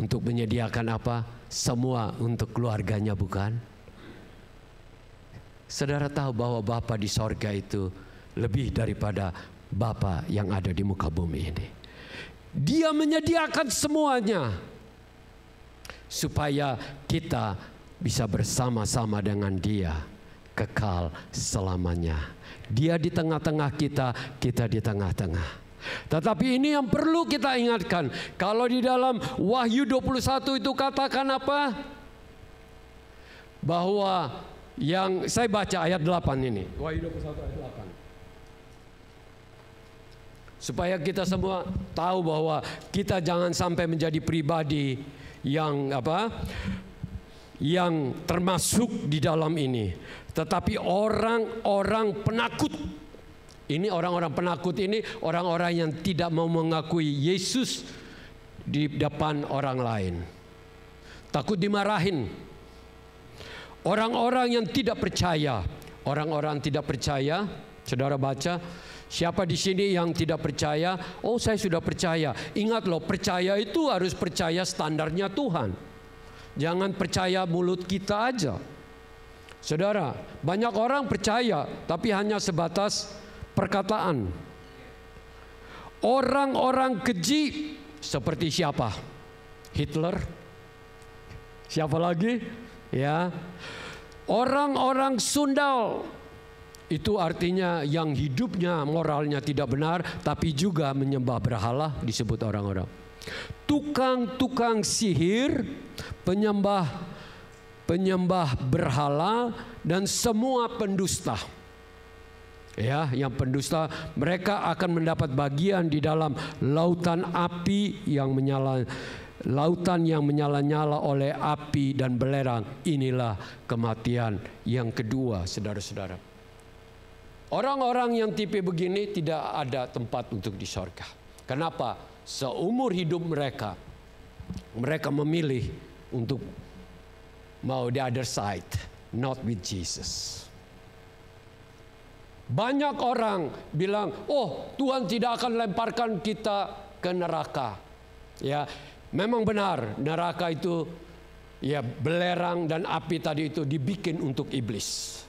untuk menyediakan apa? Semua untuk keluarganya, bukan? Saudara tahu bahwa Bapa di sorga itu lebih daripada Bapa yang ada di muka bumi ini. Dia menyediakan semuanya supaya kita bisa bersama-sama dengan Dia kekal selamanya. Dia di tengah-tengah kita, kita di tengah-tengah. Tetapi ini yang perlu kita ingatkan. Kalau di dalam Wahyu 21 itu katakan apa? Bahwa yang saya baca ayat 8 ini. Wahyu 21 ayat 8. Supaya kita semua tahu bahwa kita jangan sampai menjadi pribadi yang yang termasuk di dalam ini, tetapi orang-orang penakut. Ini orang-orang penakut ini orang-orang yang tidak mau mengakui Yesus di depan orang lain, takut dimarahin. Orang-orang yang tidak percaya, orang-orang tidak percaya. Saudara baca, siapa di sini yang tidak percaya? Oh, saya sudah percaya. Ingat loh, percaya itu harus percaya standarnya Tuhan. Jangan percaya mulut kita aja. Saudara, banyak orang percaya tapi hanya sebatas perkataan. Orang-orang keji seperti siapa? Hitler. Siapa lagi? Ya. Orang-orang sundal. Itu artinya yang hidupnya moralnya tidak benar, tapi juga menyembah berhala, disebut orang-orang. Tukang-tukang sihir, penyembah berhala, dan semua pendusta. Ya, yang pendusta, mereka akan mendapat bagian di dalam lautan api yang menyala, lautan yang menyala-nyala oleh api dan belerang. Inilah kematian yang kedua, saudara-saudara. Orang-orang yang tipe begini tidak ada tempat untuk di sorga. Kenapa? Seumur hidup mereka memilih untuk mau the other side, not with Jesus. Banyak orang bilang, oh Tuhan tidak akan lemparkan kita ke neraka. Ya, memang benar, neraka itu ya belerang dan api tadi itu dibikin untuk iblis.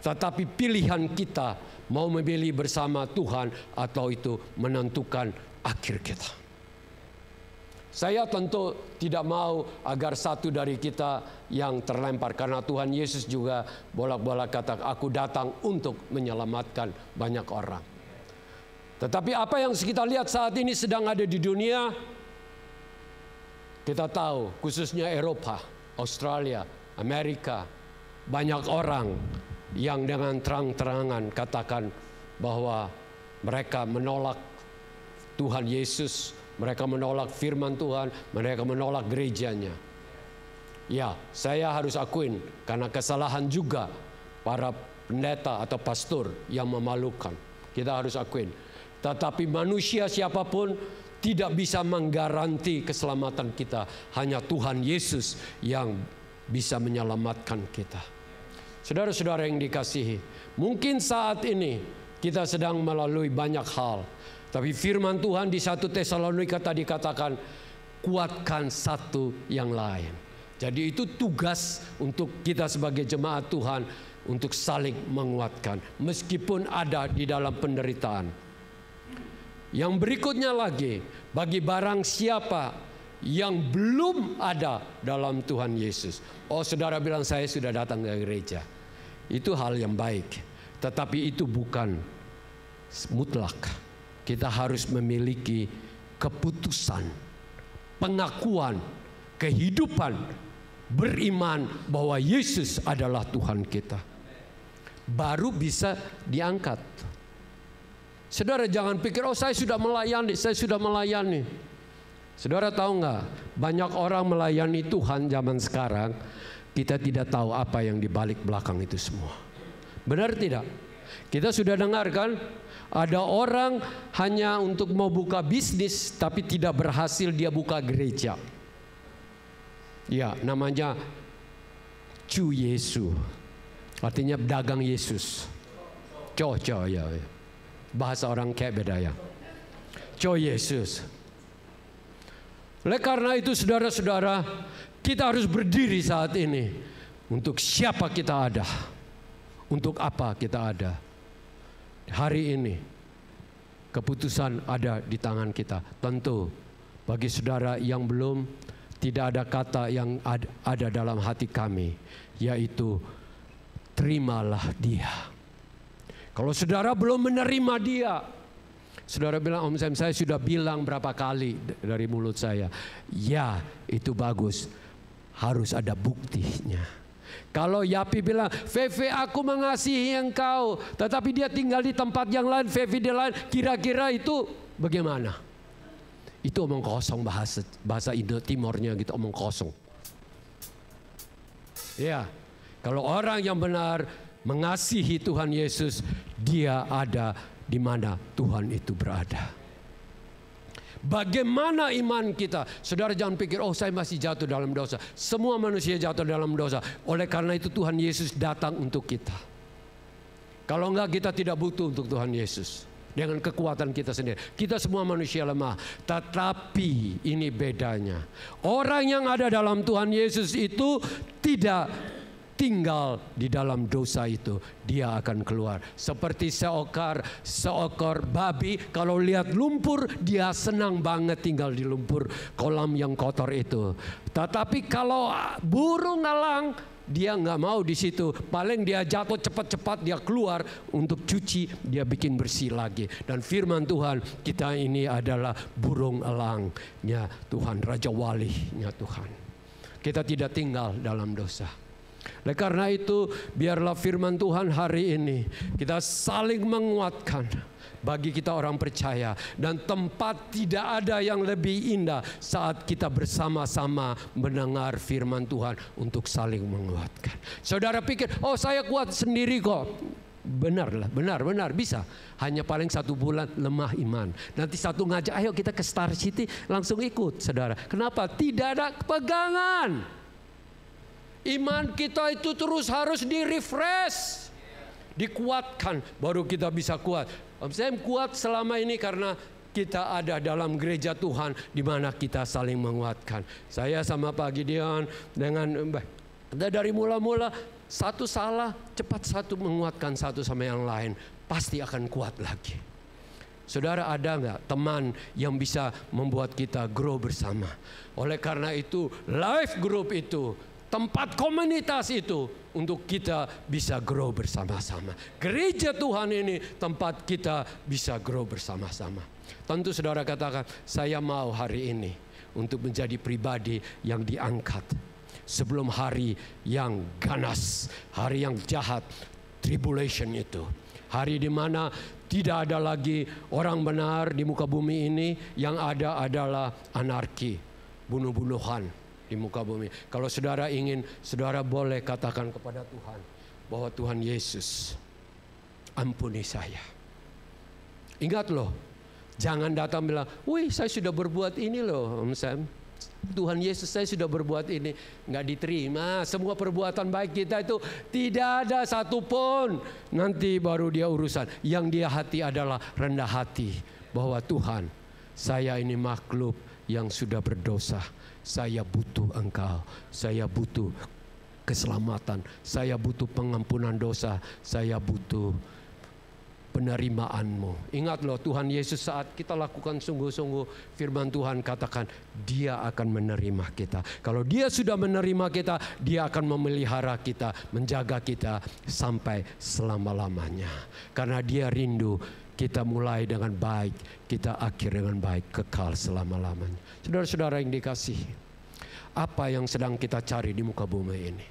Tetapi pilihan kita mau memilih bersama Tuhan atau itu menentukan akhir kita. Saya tentu tidak mau agar satu dari kita yang terlempar, karena Tuhan Yesus juga bolak-balik kata, aku datang untuk menyelamatkan banyak orang. Tetapi apa yang kita lihat saat ini sedang ada di dunia, kita tahu khususnya Eropa, Australia, Amerika, banyak orang yang dengan terang-terangan katakan bahwa mereka menolak Tuhan Yesus, mereka menolak firman Tuhan, mereka menolak gerejanya. Ya, saya harus akuin karena kesalahan juga para pendeta atau pastor yang memalukan. Kita harus akuin. Tetapi manusia siapapun tidak bisa menggaranti keselamatan kita. Hanya Tuhan Yesus yang bisa menyelamatkan kita. Saudara-saudara yang dikasihi, mungkin saat ini kita sedang melalui banyak hal. Tapi firman Tuhan di 1 Tesalonika tadi katakan, kuatkan satu yang lain. Jadi itu tugas untuk kita sebagai jemaat Tuhan untuk saling menguatkan. Meskipun ada di dalam penderitaan. Yang berikutnya lagi, bagi barang siapa yang belum ada dalam Tuhan Yesus. Oh, saudara bilang saya sudah datang ke gereja. Itu hal yang baik, tetapi itu bukan mutlak. Kita harus memiliki keputusan, pengakuan kehidupan beriman bahwa Yesus adalah Tuhan kita, baru bisa diangkat. Saudara jangan pikir, oh saya sudah melayani. Saudara tahu nggak, banyak orang melayani Tuhan zaman sekarang, kita tidak tahu apa yang di balik belakang itu semua. Benar tidak? Kita sudah dengar kan, ada orang hanya untuk mau buka bisnis tapi tidak berhasil dia buka gereja. Ya, namanya Cu Yesu. Artinya dagang Yesus. Ya. Bahasa orang kayak beda ya. Co Yesus. Oleh karena itu saudara-saudara, kita harus berdiri saat ini. Untuk siapa kita ada? Untuk apa kita ada? Hari ini keputusan ada di tangan kita. Tentu bagi saudara yang belum, tidak ada kata yang ada dalam hati kami, yaitu terimalah dia. Kalau saudara belum menerima dia, saudara bilang, Om Sam, saya sudah bilang berapa kali dari mulut saya. Ya, itu bagus. Harus ada buktinya. Kalau Yapi bilang, Fefe aku mengasihi engkau, tetapi dia tinggal di tempat yang lain, Fefe di lain, kira-kira itu bagaimana? Itu omong kosong, bahasa Indo Timornya gitu, omong kosong. Ya, kalau orang yang benar mengasihi Tuhan Yesus, dia ada di mana Tuhan itu berada. Bagaimana iman kita? Saudara jangan pikir, oh saya masih jatuh dalam dosa. Semua manusia jatuh dalam dosa. Oleh karena itu Tuhan Yesus datang untuk kita. Kalau enggak, kita tidak butuh untuk Tuhan Yesus. Dengan kekuatan kita sendiri. Kita semua manusia lemah. Tetapi ini bedanya. Orang yang ada dalam Tuhan Yesus itu tidak tinggal di dalam dosa itu, dia akan keluar. Seperti seekor babi, kalau lihat lumpur, dia senang banget tinggal di lumpur kolam yang kotor itu. Tetapi kalau burung elang, dia nggak mau di situ. Paling dia jatuh cepat-cepat, dia keluar untuk cuci, dia bikin bersih lagi. Dan firman Tuhan, kita ini adalah burung elangnya Tuhan, Raja Walinya Tuhan. Kita tidak tinggal dalam dosa. Oleh karena itu, biarlah firman Tuhan hari ini kita saling menguatkan bagi kita orang percaya. Dan tempat tidak ada yang lebih indah saat kita bersama-sama mendengar firman Tuhan untuk saling menguatkan. Saudara pikir, oh saya kuat sendiri kok. Benar bisa. Hanya paling 1 bulan lemah iman. Nanti satu ngajak, ayo kita ke Star City, langsung ikut saudara. Kenapa? Tidak ada pegangan. Iman kita itu terus harus di-refresh, dikuatkan, baru kita bisa kuat. Saya kuat selama ini karena kita ada dalam gereja Tuhan di mana kita saling menguatkan. Saya sama Pak Gideon dengan dari mula-mula, satu salah cepat satu menguatkan satu sama yang lain, pasti akan kuat lagi. Saudara, ada nggak teman yang bisa membuat kita grow bersama? Oleh karena itu, life group itu, tempat komunitas itu untuk kita bisa grow bersama-sama. Gereja Tuhan ini tempat kita bisa grow bersama-sama. Tentu saudara katakan, saya mau hari ini untuk menjadi pribadi yang diangkat. Sebelum hari yang ganas, hari yang jahat, tribulation itu. Hari di mana tidak ada lagi orang benar di muka bumi ini, yang ada adalah anarki, bunuh-bunuhan di muka bumi. Kalau saudara ingin, saudara boleh katakan kepada Tuhan bahwa Tuhan Yesus, ampuni saya. Ingat loh, jangan datang bilang, wih saya sudah berbuat ini loh Om Sam. Tuhan Yesus, saya sudah berbuat ini. Nggak diterima. Semua perbuatan baik kita itu tidak ada satupun. Nanti baru dia urusan. Yang dia hati adalah rendah hati. Bahwa Tuhan, saya ini makhluk yang sudah berdosa. Saya butuh Engkau, saya butuh keselamatan, saya butuh pengampunan dosa, saya butuh penerimaan-Mu. Ingat loh, Tuhan Yesus saat kita lakukan sungguh-sungguh, firman Tuhan katakan Dia akan menerima kita. Kalau Dia sudah menerima kita, Dia akan memelihara kita, menjaga kita sampai selama-lamanya. Karena Dia rindu kita mulai dengan baik, kita akhir dengan baik, kekal selama-lamanya. Saudara-saudara yang dikasihi, apa yang sedang kita cari di muka bumi ini.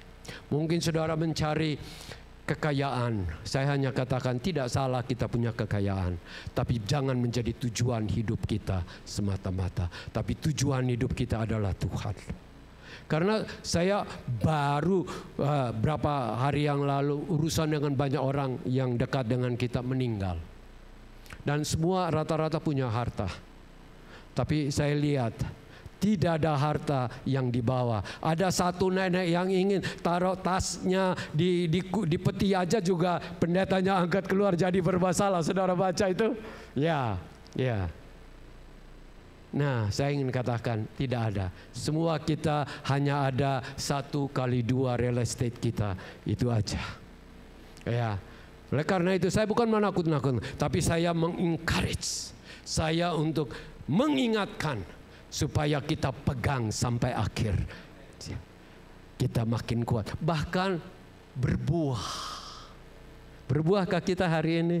Mungkin saudara mencari kekayaan. Saya hanya katakan tidak salah kita punya kekayaan, tapi jangan menjadi tujuan hidup kita semata-mata. Tapi tujuan hidup kita adalah Tuhan. Karena saya baru berapa hari yang lalu urusan dengan banyak orang yang dekat dengan kita meninggal. Dan semua rata-rata punya harta. Tapi saya lihat tidak ada harta yang dibawa. Ada satu nenek yang ingin taruh tasnya di peti aja juga pendetanya angkat keluar jadi bermasalah. Saudara baca itu? Ya. Nah, saya ingin katakan tidak ada. Semua kita hanya ada 1x2 real estate kita. Itu aja. Ya. Oleh karena itu saya bukan menakut-nakut, tapi saya mengencourage. Saya untuk mengingatkan supaya kita pegang sampai akhir. Kita makin kuat. Bahkan berbuah. Berbuahkah kita hari ini?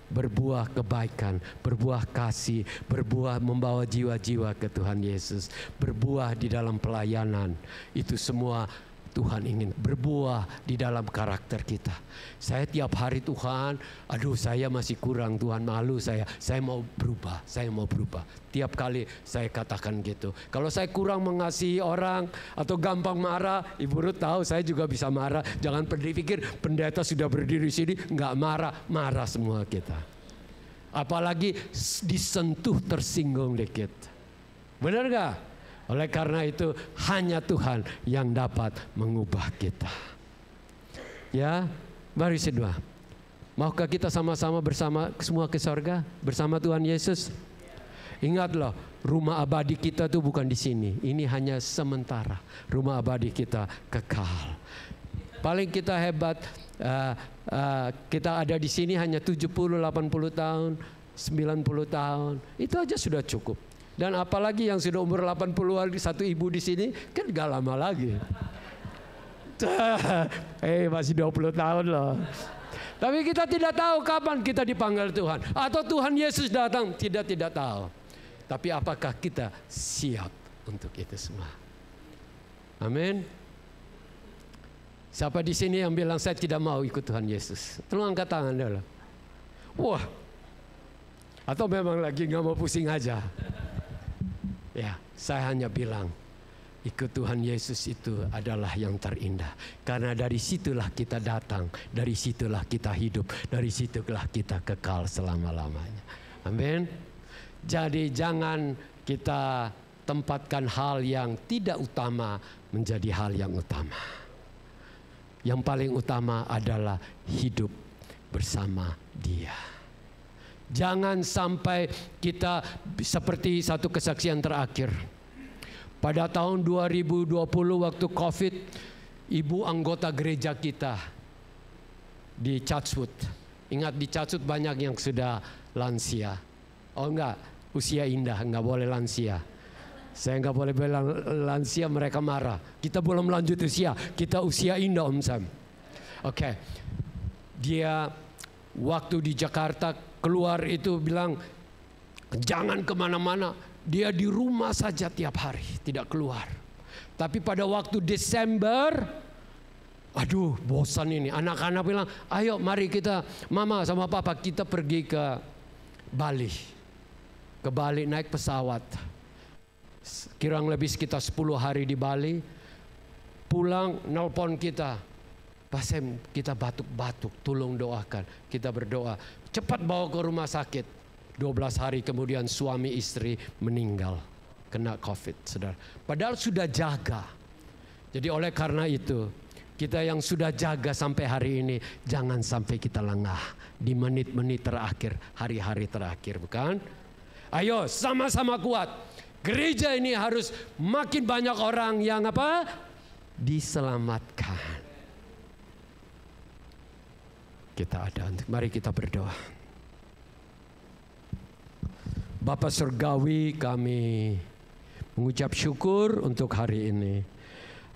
Berbuah kebaikan, berbuah kasih, berbuah membawa jiwa-jiwa ke Tuhan Yesus. Berbuah di dalam pelayanan. Itu semua Tuhan ingin berbuah di dalam karakter kita. Saya tiap hari Tuhan, aduh saya masih kurang Tuhan, malu saya mau berubah, saya mau berubah. Tiap kali saya katakan gitu. Kalau saya kurang mengasihi orang atau gampang marah, Ibu Ruth tahu saya juga bisa marah. Jangan pikir pendeta sudah berdiri di sini nggak marah, marah semua kita. Apalagi disentuh tersinggung dikit. Benar nggak? Oleh karena itu hanya Tuhan yang dapat mengubah kita. Ya, mari berdoa. Maukah kita sama-sama bersama semua ke sorga bersama Tuhan Yesus? Ingatlah, rumah abadi kita tuh bukan di sini. Ini hanya sementara. Rumah abadi kita kekal. Paling kita hebat, kita ada di sini hanya 70, 80 tahun, 90 tahun. Itu aja sudah cukup. Dan apalagi yang sudah umur 80-an, satu ibu di sini kan gak lama lagi. Masih 20 tahun loh. Tapi kita tidak tahu kapan kita dipanggil Tuhan. Atau Tuhan Yesus datang, tidak tahu. Tapi apakah kita siap untuk itu semua? Amin. Siapa di sini yang bilang saya tidak mau ikut Tuhan Yesus? Tolong angkat tangan dulu. Wah. Atau memang lagi gak mau pusing aja? Ya, saya hanya bilang ikut Tuhan Yesus itu adalah yang terindah. Karena dari situlah kita datang, dari situlah kita hidup, dari situlah kita kekal selama-lamanya. Amin. Jadi jangan kita tempatkan hal yang tidak utama menjadi hal yang utama. Yang paling utama adalah hidup bersama Dia. Jangan sampai kita seperti satu kesaksian terakhir. Pada tahun 2020 waktu COVID, ibu anggota gereja kita di Chatswood. Ingat di Chatswood banyak yang sudah lansia. Oh enggak, usia indah, enggak boleh lansia. Saya enggak boleh bilang lansia, mereka marah. Kita belum lanjut usia, kita usia indah Om Sam. Oke. Dia waktu di Jakarta keluar itu bilang jangan kemana-mana. Dia di rumah saja tiap hari, tidak keluar. Tapi pada waktu Desember, aduh bosan ini. Anak-anak bilang, ayo mari kita, mama sama papa kita pergi ke Bali. Ke Bali naik pesawat. Kurang lebih sekitar 10 hari di Bali. Pulang nelpon kita. Pasem kita batuk-batuk, tolong doakan. Kita berdoa, cepat bawa ke rumah sakit. 12 hari kemudian suami istri meninggal kena COVID, saudara. Padahal sudah jaga. Jadi oleh karena itu, kita yang sudah jaga sampai hari ini, jangan sampai kita lengah di menit-menit terakhir, hari-hari terakhir, bukan? Ayo sama-sama kuat. Gereja ini harus makin banyak orang yang apa? Diselamatkan. Kita ada, mari kita berdoa. Bapa Surgawi, kami mengucap syukur untuk hari ini.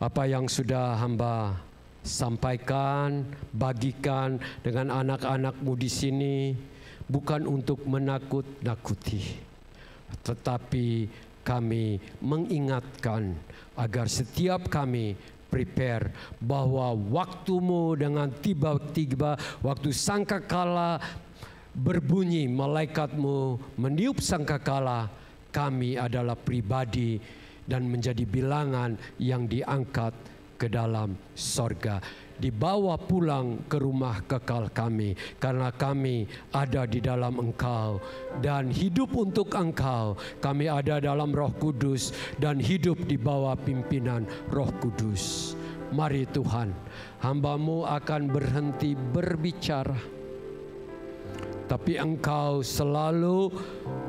Apa yang sudah hamba sampaikan, bagikan dengan anak-anakmu di sini, bukan untuk menakut-nakuti, tetapi kami mengingatkan agar setiap kami prepare bahwa waktumu dengan tiba-tiba waktu sangkakala berbunyi, malaikatmu meniup sangkakala, kami adalah pribadi dan menjadi bilangan yang diangkat ke dalam sorga, dibawa pulang ke rumah kekal kami, karena kami ada di dalam Engkau dan hidup untuk Engkau. Kami ada dalam Roh Kudus dan hidup di bawah pimpinan Roh Kudus. Mari Tuhan, hamba-Mu akan berhenti berbicara, tapi Engkau selalu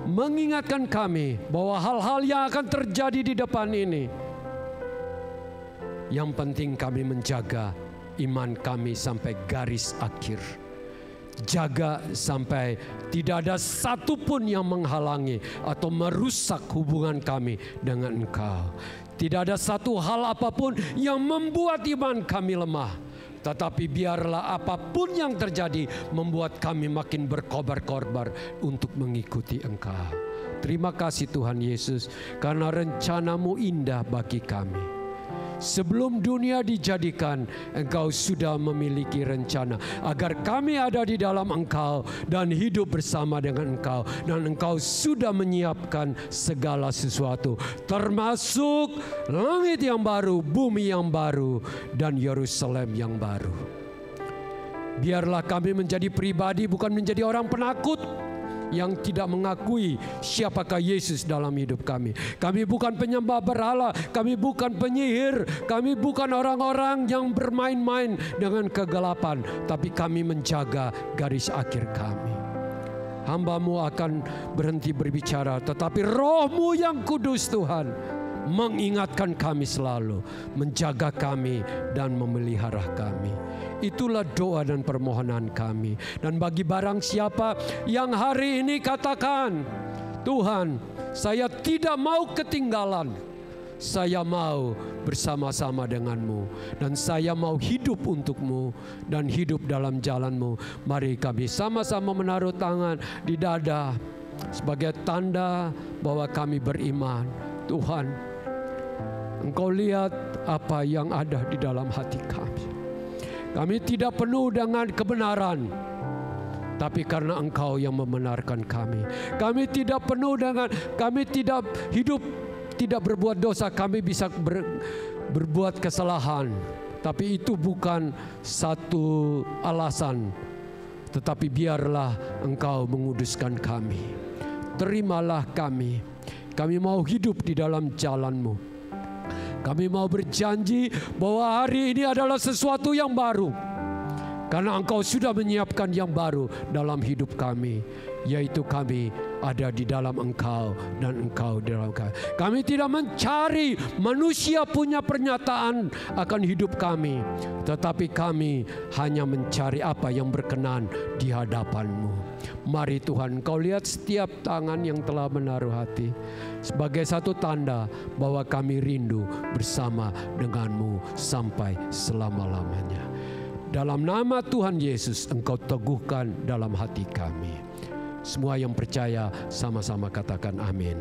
mengingatkan kami bahwa hal-hal yang akan terjadi di depan ini, yang penting kami menjaga iman kami sampai garis akhir. Jaga sampai tidak ada satupun yang menghalangi atau merusak hubungan kami dengan Engkau. Tidak ada satu hal apapun yang membuat iman kami lemah. Tetapi biarlah apapun yang terjadi membuat kami makin berkobar-kobar untuk mengikuti Engkau. Terima kasih Tuhan Yesus, karena rencana-Mu indah bagi kami. Sebelum dunia dijadikan, Engkau sudah memiliki rencana agar kami ada di dalam Engkau dan hidup bersama dengan Engkau. Dan Engkau sudah menyiapkan segala sesuatu, termasuk langit yang baru, bumi yang baru, dan Yerusalem yang baru. Biarlah kami menjadi pribadi, bukan menjadi orang penakut yang tidak mengakui siapakah Yesus dalam hidup kami. Kami bukan penyembah berhala, kami bukan penyihir, kami bukan orang-orang yang bermain-main dengan kegelapan, tapi kami menjaga garis akhir kami. Hamba-Mu akan berhenti berbicara, tetapi Roh-Mu yang kudus Tuhan mengingatkan kami selalu, menjaga kami dan memelihara kami. Itulah doa dan permohonan kami. Dan bagi barang siapa yang hari ini katakan, Tuhan, saya tidak mau ketinggalan, saya mau bersama-sama dengan-Mu, dan saya mau hidup untuk-Mu dan hidup dalam jalan-Mu. Mari kami sama-sama menaruh tangan di dada sebagai tanda bahwa kami beriman. Tuhan, Engkau lihat apa yang ada di dalam hati kami. Kami tidak penuh dengan kebenaran, tapi karena Engkau yang membenarkan kami. Kami tidak penuh dengan, kami tidak hidup, tidak berbuat dosa. Kami bisa berbuat kesalahan, tapi itu bukan satu alasan. Tetapi biarlah Engkau menguduskan kami. Terimalah kami. Kami mau hidup di dalam jalan-Mu. Kami mau berjanji bahwa hari ini adalah sesuatu yang baru, karena Engkau sudah menyiapkan yang baru dalam hidup kami, yaitu kami ada di dalam Engkau dan Engkau di dalam kami. Kami tidak mencari manusia punya pernyataan akan hidup kami, tetapi kami hanya mencari apa yang berkenan di hadapan-Mu. Mari Tuhan, Engkau lihat setiap tangan yang telah menaruh hati sebagai satu tanda bahwa kami rindu bersama dengan-Mu sampai selama-lamanya. Dalam nama Tuhan Yesus, Engkau teguhkan dalam hati kami. Semua yang percaya sama-sama katakan amin.